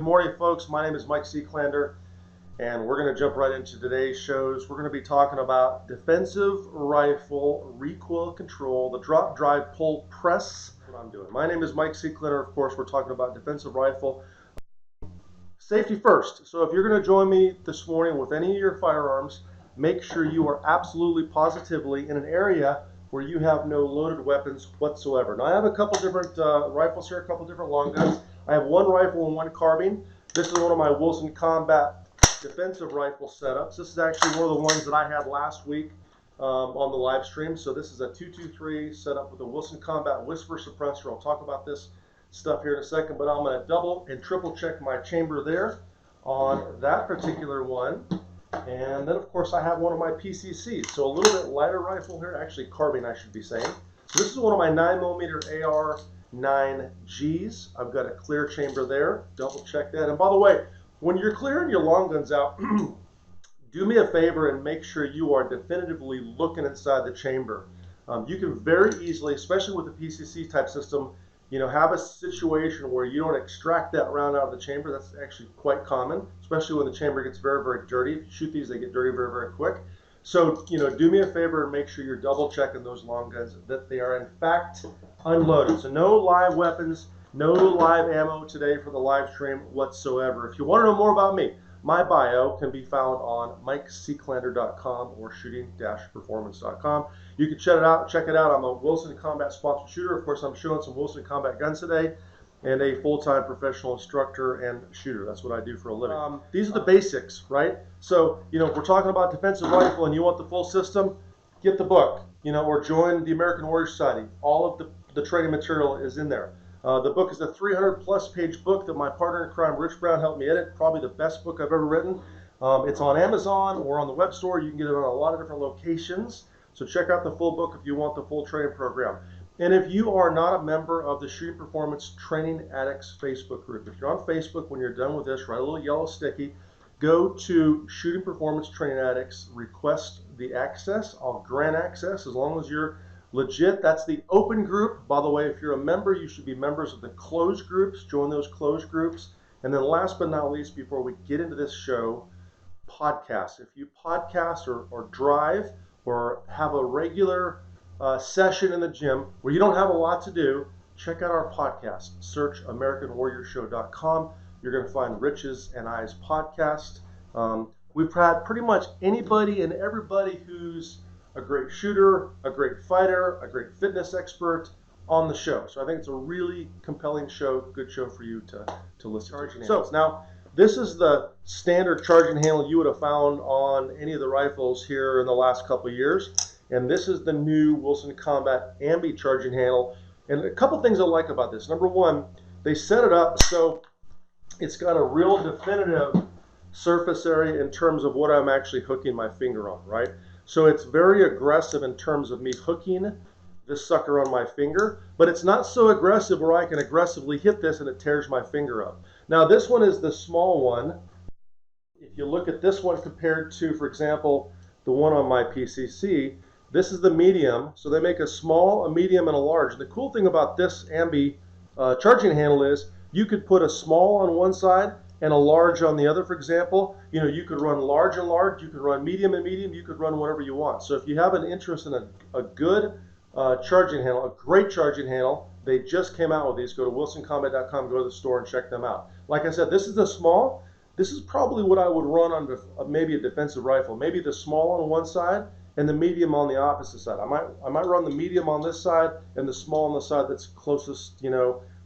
morning, folks. My name is Mike Seeclander, and we're going to jump right into today's shows. We're going to be talking about defensive rifle recoil control, the drop, drive, pull, press. That's what I'm doing. My name is Mike Seeclander. Of course, we're talking about defensive rifle. Safety first. So if you're going to join me this morning with any of your firearms, make sure you are absolutely positively in an area where you have no loaded weapons whatsoever. Now I have a couple different rifles here, a couple different long guns. I have one rifle and one carbine. This is one of my Wilson Combat defensive rifle setups. This is actually one of the ones that I had last week on the live stream. So this is a 223 setup with a Wilson Combat Whisper suppressor. I'll talk about this stuff here in a second, but I'm going to double and triple check my chamber there on that particular one. And then, of course, I have one of my PCCs, so a little bit lighter rifle here, actually carbine, I should be saying. So this is one of my 9mm AR-9Gs. I've got a clear chamber there. Double check that. And by the way, when you're clearing your long guns out, do me a favor and make sure you are definitively looking inside the chamber. You can very easily, especially with the PCC type system, have a situation where you don't extract that round out of the chamber. That's actually quite common, especially when the chamber gets very, very dirty. If you shoot these, they get dirty very, very quick. So, do me a favor and make sure you're double checking those long guns, that they are in fact unloaded. So no live weapons, no live ammo today for the live stream whatsoever. If you want to know more about me, my bio can be found on MikeSeeclander.com or shooting-performance.com. You can check it out. I'm a Wilson Combat sponsored shooter. Of course, I'm showing some Wilson Combat guns today, and a full-time professional instructor and shooter. That's what I do for a living. These are the basics, right? So, if we're talking about defensive rifle and you want the full system, get the book, or join the American Warrior Society. All of the training material is in there. The book is a 300-plus page book that my partner in crime, Rich Brown, helped me edit. Probably the best book I've ever written. It's on Amazon or on the web store. You can get it on a lot of different locations. So check out the full book if you want the full training program. And if you are not a member of the Shooting Performance Training Addicts Facebook group, if you're on Facebook, when you're done with this, write a little yellow sticky, go to Shooting Performance Training Addicts, request the access. I'll grant access as long as you're legit. That's the open group. By the way, if you're a member, you should be members of the closed groups. Join those closed groups. And then last but not least, before we get into this show, podcasts. If you podcast or drive or have a regular session in the gym where you don't have a lot to do, check out our podcast. Search AmericanWarriorShow.com. You're going to find Rich's and I's podcast. We've had pretty much anybody and everybody who's a great shooter, a great fighter, a great fitness expert on the show. So I think it's a really compelling show, good show for you to listen to. So now, this is the standard charging handle you would have found on any of the rifles here in the last couple of years. And this is the new Wilson Combat Ambi charging handle. And a couple things I like about this. Number one, they set it up so it's got a real definitive surface area in terms of what I'm actually hooking my finger on, right? So it's very aggressive in terms of me hooking this sucker on my finger, but it's not so aggressive where I can aggressively hit this and it tears my finger up. Now this one is the small one. If you look at this one compared to, for example, the one on my PCC, this is the medium. So they make a small, a medium, and a large. And the cool thing about this Ambi charging handle is you could put a small on one side and a large on the other, for example. You could run large and large, you could run medium and medium, you could run whatever you want. So if you have an interest in a good charging handle, a great charging handle, they just came out with these. Go to wilsoncombat.com, go to the store and check them out. Like I said, this is the small. This is probably what I would run on maybe a defensive rifle. Maybe the small on one side and the medium on the opposite side. I might run the medium on this side and the small on the side that's closest,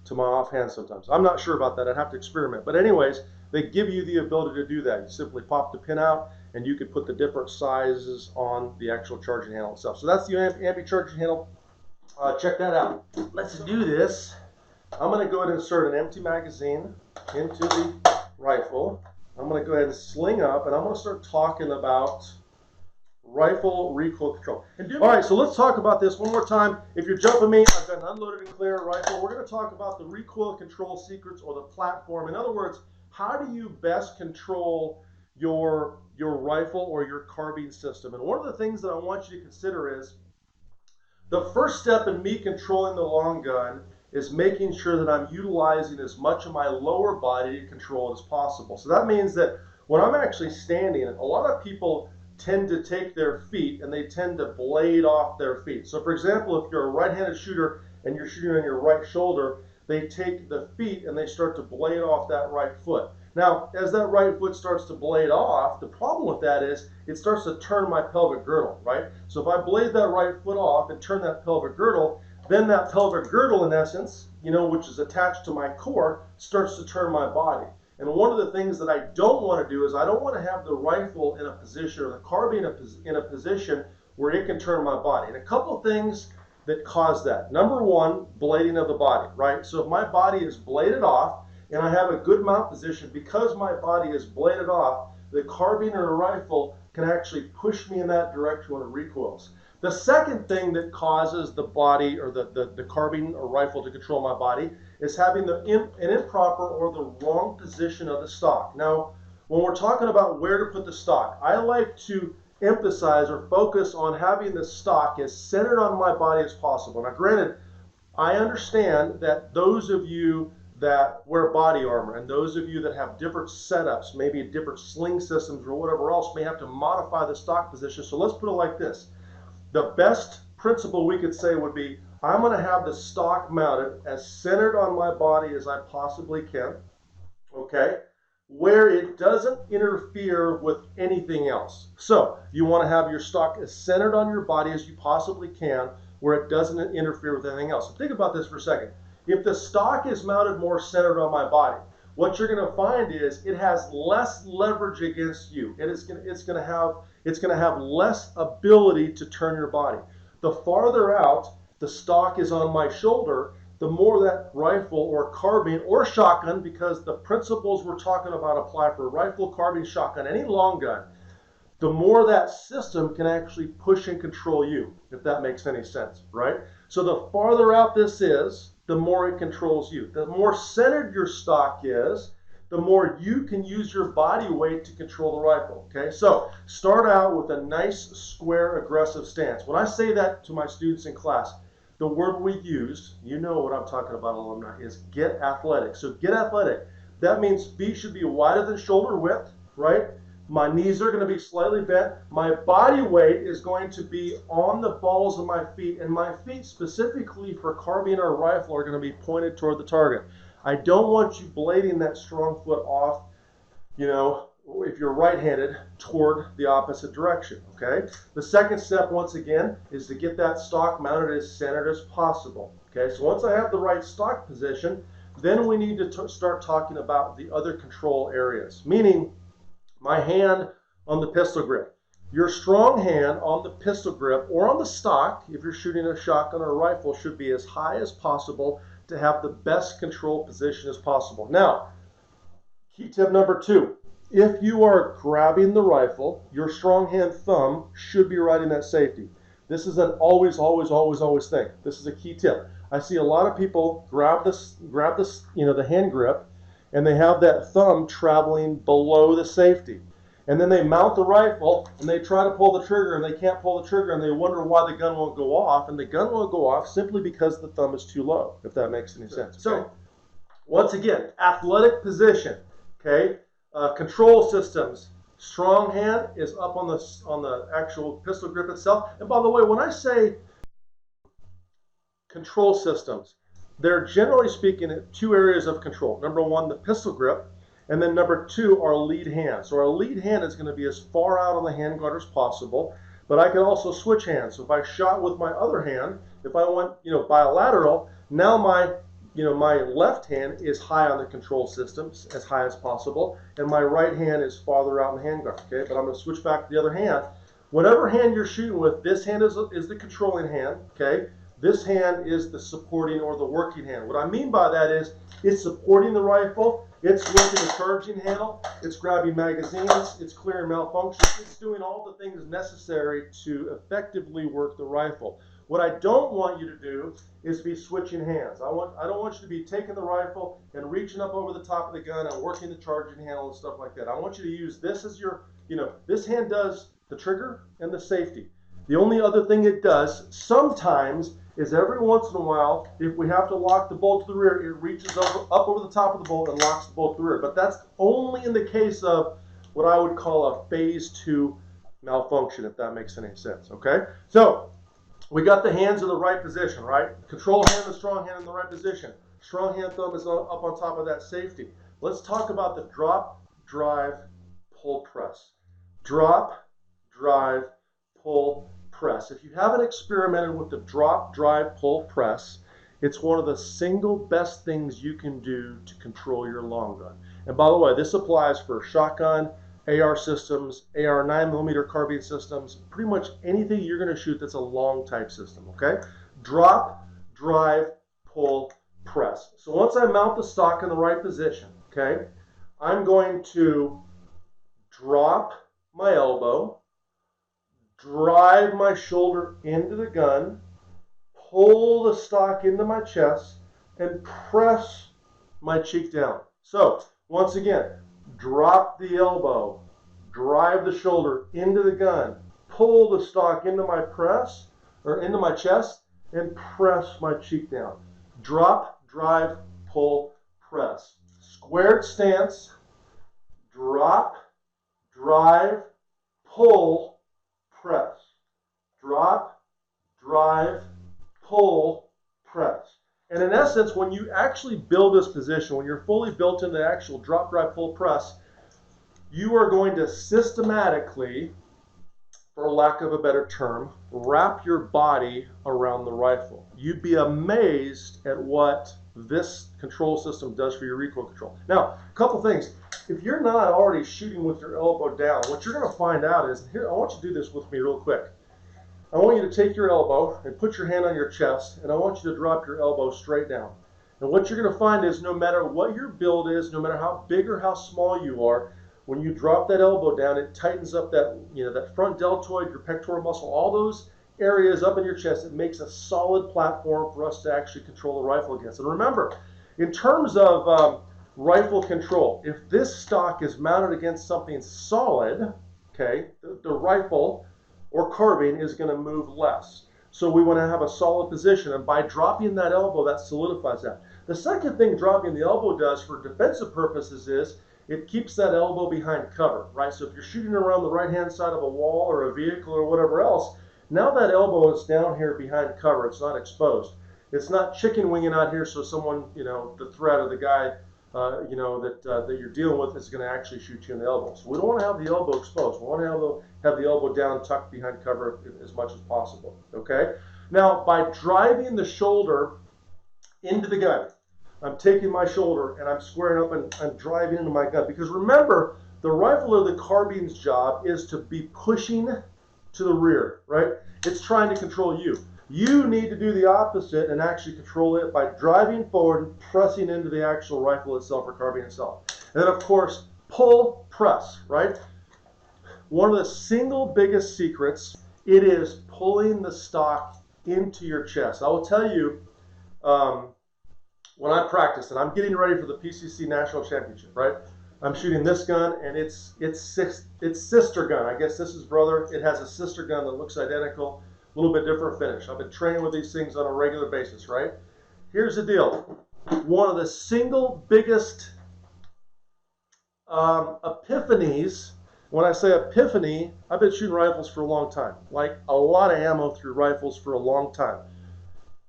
to my offhand sometimes. I'm not sure about that. I'd have to experiment. But anyways, they give you the ability to do that. You simply pop the pin out and you can put the different sizes on the actual charging handle itself. So that's the Ambi charging handle. Check that out. Let's do this. I'm going to go ahead and insert an empty magazine into the rifle. I'm going to go ahead and sling up, and I'm going to start talking about rifle recoil control. All right, so let's talk about this one more time. If you're jumping me, I've got an unloaded and clear rifle. We're going to talk about the recoil control secrets or the platform. In other words, how do you best control your rifle or your carbine system? And one of the things that I want you to consider is the first step in me controlling the long gun is making sure that I'm utilizing as much of my lower body to control it as possible. So that means that when I'm actually standing, a lot of people tend to take their feet and they tend to blade off their feet. So for example, if you're a right-handed shooter and you're shooting on your right shoulder, they take the feet and they start to blade off that right foot. Now, as that right foot starts to blade off, the problem with that is it starts to turn my pelvic girdle, right? So if I blade that right foot off and turn that pelvic girdle, then that pelvic girdle, in essence, which is attached to my core, starts to turn my body. And one of the things that I don't want to do is I don't want to have the rifle in a position or the carbine in a position where it can turn my body. And a couple of things that cause that. Number one, blading of the body, right? So if my body is bladed off and I have a good mount position, because my body is bladed off, the carbine or a rifle can actually push me in that direction when it recoils. The second thing that causes the body or the carbine or rifle to control my body is having an improper or the wrong position of the stock. Now, when we're talking about where to put the stock, I like to emphasize or focus on having the stock as centered on my body as possible. Now, granted, I understand that those of you that wear body armor and those of you that have different setups, maybe different sling systems or whatever else, may have to modify the stock position. So let's put it like this. The best principle we could say would be, I'm going to have the stock mounted as centered on my body as I possibly can, okay, where it doesn't interfere with anything else. So you want to have your stock as centered on your body as you possibly can, where it doesn't interfere with anything else. So think about this for a second. If the stock is mounted more centered on my body, what you're going to find is it has less leverage against you. It's going to have less ability to turn your body. The farther out the stock is on my shoulder, the more that rifle or carbine or shotgun, because the principles we're talking about apply for rifle, carbine, shotgun, any long gun, the more that system can actually push and control you, if that makes any sense, right? So the farther out this is, the more it controls you. The more centered your stock is, the more you can use your body weight to control the rifle, okay? So start out with a nice, square, aggressive stance. When I say that to my students in class, the word we use, you know what I'm talking about, alumni, is get athletic. So get athletic. That means feet should be wider than shoulder width, right? My knees are going to be slightly bent. My body weight is going to be on the balls of my feet, and my feet specifically for carbine or rifle are going to be pointed toward the target. I don't want you blading that strong foot off, if you're right-handed, toward the opposite direction, okay? The second step, once again, is to get that stock mounted as centered as possible, okay? So once I have the right stock position, then we need to start talking about the other control areas, meaning my hand on the pistol grip. Your strong hand on the pistol grip or on the stock, if you're shooting a shotgun or a rifle, should be as high as possible to have the best control position as possible. Now, key tip number 2. If you are grabbing the rifle, your strong hand thumb should be right in that safety. This is an always thing. This is a key tip. I see a lot of people grab this, the hand grip, and they have that thumb traveling below the safety. And then they mount the rifle and they try to pull the trigger and they can't pull the trigger and they wonder why the gun won't go off. And the gun won't go off simply because the thumb is too low, if that makes any sense. So, once again, athletic position, okay? Control systems. Strong hand is up on the actual pistol grip itself. And by the way, when I say control systems, they're generally speaking in 2 areas of control. Number 1, the pistol grip, and then number 2, our lead hand. So our lead hand is going to be as far out on the handguard as possible, but I can also switch hands. So if I shot with my other hand, if I went, bilateral, now my left hand is high on the control system, as high as possible, and my right hand is farther out in the handguard, okay? But I'm going to switch back to the other hand. Whatever hand you're shooting with, this hand is the controlling hand, okay? This hand is the supporting or the working hand. What I mean by that is it's supporting the rifle, it's working the charging handle, it's grabbing magazines, it's clearing malfunctions, it's doing all the things necessary to effectively work the rifle. What I don't want you to do is be switching hands. I don't want you to be taking the rifle and reaching up over the top of the gun and working the charging handle and stuff like that. I want you to use this as your, this hand does the trigger and the safety. The only other thing it does sometimes is every once in a while, if we have to lock the bolt to the rear, it reaches up over the top of the bolt and locks the bolt to the rear. But that's only in the case of what I would call a phase 2 malfunction, if that makes any sense, okay? So we got the hands in the right position, right? Control hand and strong hand in the right position. Strong hand thumb is up on top of that safety. Let's talk about the drop, drive, pull, press. Drop, drive, pull, press. If you haven't experimented with the drop, drive, pull, press, it's one of the single best things you can do to control your long gun. And by the way, this applies for shotgun, AR systems, AR 9mm carbine systems, pretty much anything you're going to shoot that's a long type system, okay? Drop, drive, pull, press. So once I mount the stock in the right position, okay, I'm going to drop my elbow, drive my shoulder into the gun, pull the stock into my chest, and press my cheek down. So once again, drop the elbow, drive the shoulder into the gun, pull the stock into my press or into my chest, and press my cheek down. Drop, drive, pull, press. Squared stance, drop, drive, pull, press. Drop, drive, pull, press. And in essence, when you actually build this position, when you're fully built into the actual drop, drive, pull, press, you are going to systematically, for lack of a better term, wrap your body around the rifle. You'd be amazed at what this control system does for your recoil control. Now, a couple things. If you're not already shooting with your elbow down, what you're going to find out is, here, I want you to do this with me real quick. I want you to take your elbow and put your hand on your chest, and I want you to drop your elbow straight down. And what you're going to find is no matter what your build is, no matter how big or how small you are, when you drop that elbow down, it tightens up that, that front deltoid, your pectoral muscle, all those areas up in your chest. It makes a solid platform for us to actually control the rifle against. And remember, in terms of rifle control, if this stock is mounted against something solid, okay, the rifle or carbine is going to move less. So we want to have a solid position, and by dropping that elbow, that solidifies that. The second thing dropping the elbow does for defensive purposes is it keeps that elbow behind cover, right? So if you're shooting around the right-hand side of a wall or a vehicle or whatever else, now that elbow is down here behind cover. It's not exposed. It's not chicken winging out here so someone, the threat of the guy, that you're dealing with is going to actually shoot you in the elbow. So we don't want to have the elbow exposed. We want to have the elbow down, tucked behind cover as much as possible, okay? Now, by driving the shoulder into the gun, I'm taking my shoulder and I'm squaring up and I'm driving into my gun. Because remember, the rifle or the carbine's job is to be pushing to the rear, right? It's trying to control you. You need to do the opposite and actually control it by driving forward and pressing into the actual rifle itself or carbine itself. And then, of course, pull, press, right? One of the single biggest secrets, it is pulling the stock into your chest. I will tell you, when I practice, and I'm getting ready for the PCC National Championship, right? I'm shooting this gun, and it's sister gun. I guess this is brother. It has a sister gun that looks identical, a little bit different finish. I've been training with these things on a regular basis, right? Here's the deal. One of the single biggest epiphanies, when I say epiphany, I've been shooting rifles for a long time, like a lot of ammo through rifles for a long time.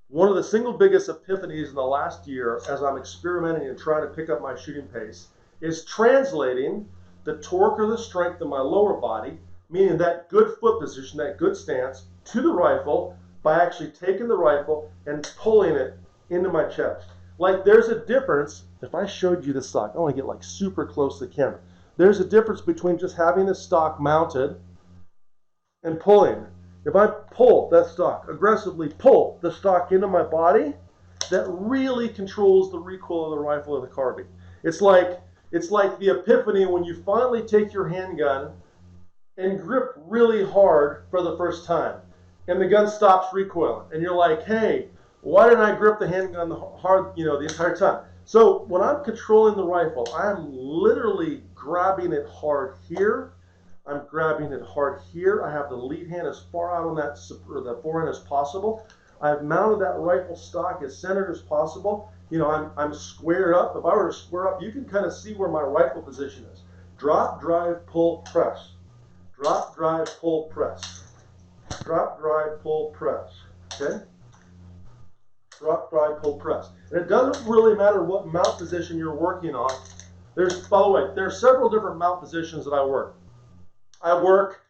One of the single biggest epiphanies in the last year, as I'm experimenting and trying to pick up my shooting pace, is translating the torque or the strength of my lower body, meaning that good foot position, that good stance, to the rifle by actually taking the rifle and pulling it into my chest. Like, there's a difference. If I showed you the stock, I want to get like super close to the camera. There's a difference between just having the stock mounted and pulling. If I pull that stock, aggressively pull the stock into my body, that really controls the recoil of the rifle or the carbine. It's like the epiphany when you finally take your handgun and grip really hard for the first time, and the gun stops recoiling, and you're like, hey, why didn't I grip the handgun hard, the entire time? So when I'm controlling the rifle, I'm literally grabbing it hard here. I'm grabbing it hard here. I have the lead hand as far out on the forehand as possible. I've mounted that rifle stock as centered as possible. You know, I'm squared up. If I were to square up, you can kind of see where my rifle position is. Drop, drive, pull, press. Drop, drive, pull, press. Drop, drive, pull, press. Okay? Drop, drive, pull, press. And it doesn't really matter what mount position you're working on. By the way, there are several different mount positions that I work. I work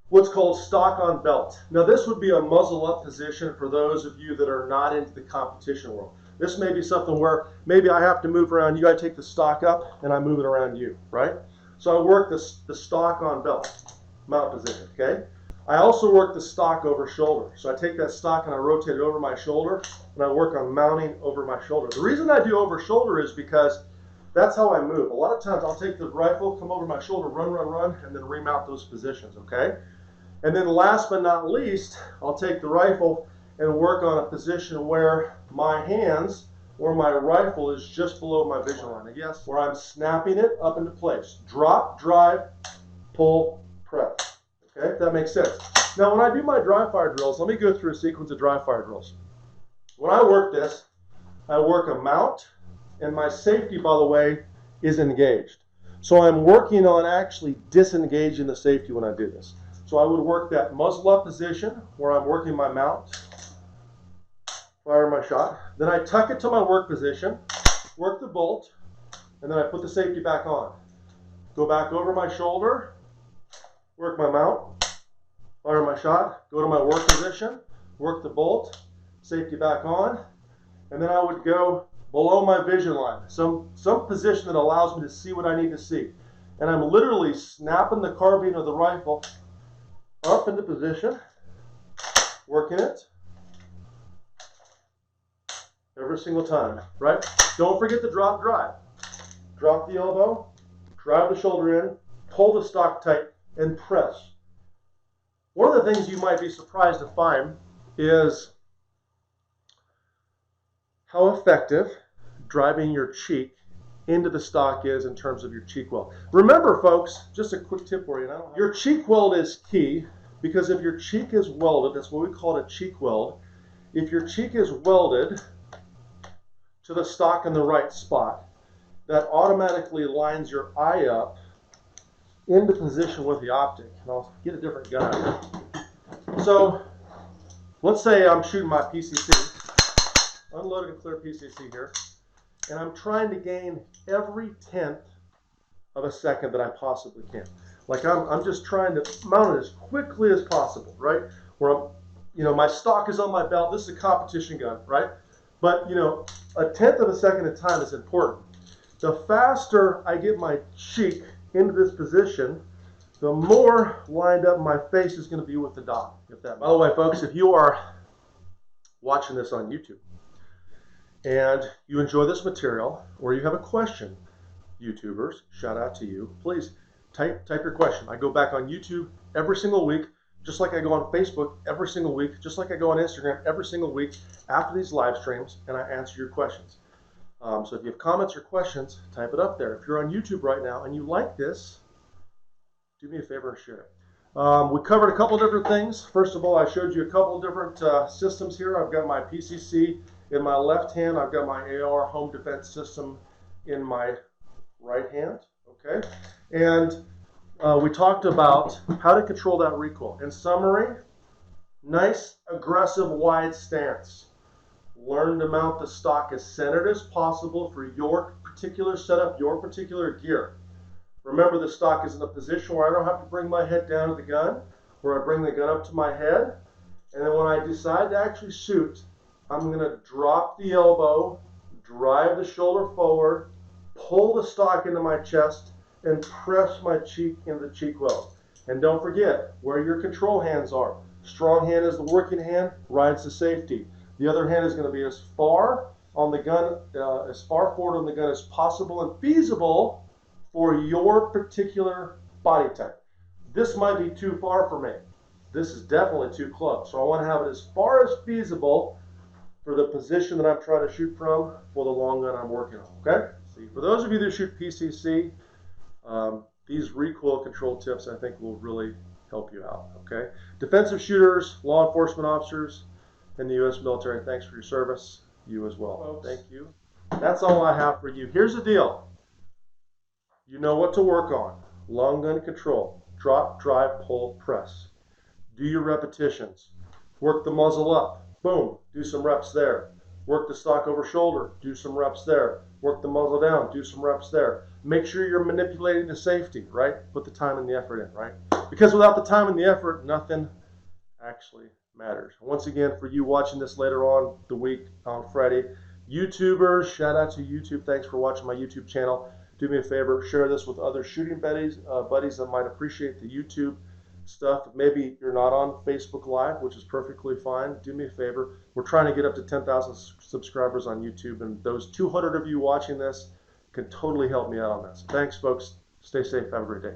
what's called stock on belt. Now this would be a muzzle up position for those of you that are not into the competition world. This may be something where maybe I have to move around you. I take the stock up and I move it around you, right? So I work the stock on belt mount position, okay? I also work the stock over shoulder. So I take that stock and I rotate it over my shoulder and I work on mounting over my shoulder. The reason I do over shoulder is because that's how I move. A lot of times I'll take the rifle, come over my shoulder, run, run, run, and then remount those positions, okay? And then last but not least, I'll take the rifle and work on a position where my hands or my rifle is just below my vision line. And yes, where I'm snapping it up into place. Drop, drive, pull, press. Okay, if that makes sense. Now when I do my dry fire drills, let me go through a sequence of dry fire drills. When I work this, I work a mount, and my safety, by the way, is engaged. So I'm working on actually disengaging the safety when I do this. So I would work that muzzle up position where I'm working my mount, fire my shot. Then I tuck it to my work position, work the bolt, and then I put the safety back on. Go back over my shoulder, work my mount, fire my shot, go to my work position, work the bolt, safety back on, and then I would go below my vision line, some position that allows me to see what I need to see. And I'm literally snapping the carbine of the rifle up into position, working it every single time, right? Don't forget the drop drive. Drop the elbow, drive the shoulder in, pull the stock tight, and press. One of the things you might be surprised to find is how effective driving your cheek into the stock is in terms of your cheek weld. Remember, folks, just a quick tip for you. Your cheek weld is key because if your cheek is welded, that's what we call a cheek weld. If your cheek is welded to the stock in the right spot, that automatically lines your eye up into position with the optic. And I'll get a different gun out here. So let's say I'm shooting my PCC, unloaded and clear PCC here, and I'm trying to gain every 10th of a second that I possibly can. Like I'm just trying to mount it as quickly as possible, right? Where I'm, you know, my stock is on my belt. This is a competition gun, right? But you know, a 10th of a second at a time is important. The faster I get my cheek into this position, the more lined up my face is going to be with the dot. By the way, folks, if you are watching this on YouTube and you enjoy this material or you have a question, YouTubers, shout out to you. Please type your question. I go back on YouTube every single week, just like I go on Facebook every single week, just like I go on Instagram every single week after these live streams, and I answer your questions. So if you have comments or questions, type it up there. If you're on YouTube right now and you like this, do me a favor and share it. We covered a couple different things. First of all, I showed you a couple different systems here. I've got my PCC in my left hand. I've got my AR home defense system in my right hand. Okay, and we talked about how to control that recoil. In summary, nice, aggressive, wide stance. Learn to mount the stock as centered as possible for your particular setup, your particular gear. Remember, the stock is in a position where I don't have to bring my head down to the gun, where I bring the gun up to my head, and then when I decide to actually shoot, I'm going to drop the elbow, drive the shoulder forward, pull the stock into my chest, and press my cheek into the cheek weld. And don't forget where your control hands are. Strong hand is the working hand, rides the safety. The other hand is going to be as far on the gun, as far forward on the gun as possible and feasible for your particular body type. This might be too far for me. This is definitely too close. So I want to have it as far as feasible for the position that I'm trying to shoot from for the long gun I'm working on. Okay? See, for those of you that shoot PCC, these recoil control tips I think will really help you out. Okay? Defensive shooters, law enforcement officers, in the U.S. military. Thanks for your service. You as well. Folks. Thank you. That's all I have for you. Here's the deal. You know what to work on. Long gun control. Drop, drive, pull, press. Do your repetitions. Work the muzzle up. Boom. Do some reps there. Work the stock over shoulder. Do some reps there. Work the muzzle down. Do some reps there. Make sure you're manipulating the safety, right? Put the time and the effort in, right? Because without the time and the effort, nothing actually matters. Once again, for you watching this later on the week on Friday, YouTubers, shout out to YouTube. Thanks for watching my YouTube channel. Do me a favor, share this with other shooting buddies that might appreciate the YouTube stuff. Maybe you're not on Facebook Live, which is perfectly fine. Do me a favor. We're trying to get up to 10,000 subscribers on YouTube, and those 200 of you watching this can totally help me out on this. Thanks, folks. Stay safe. Have a great day.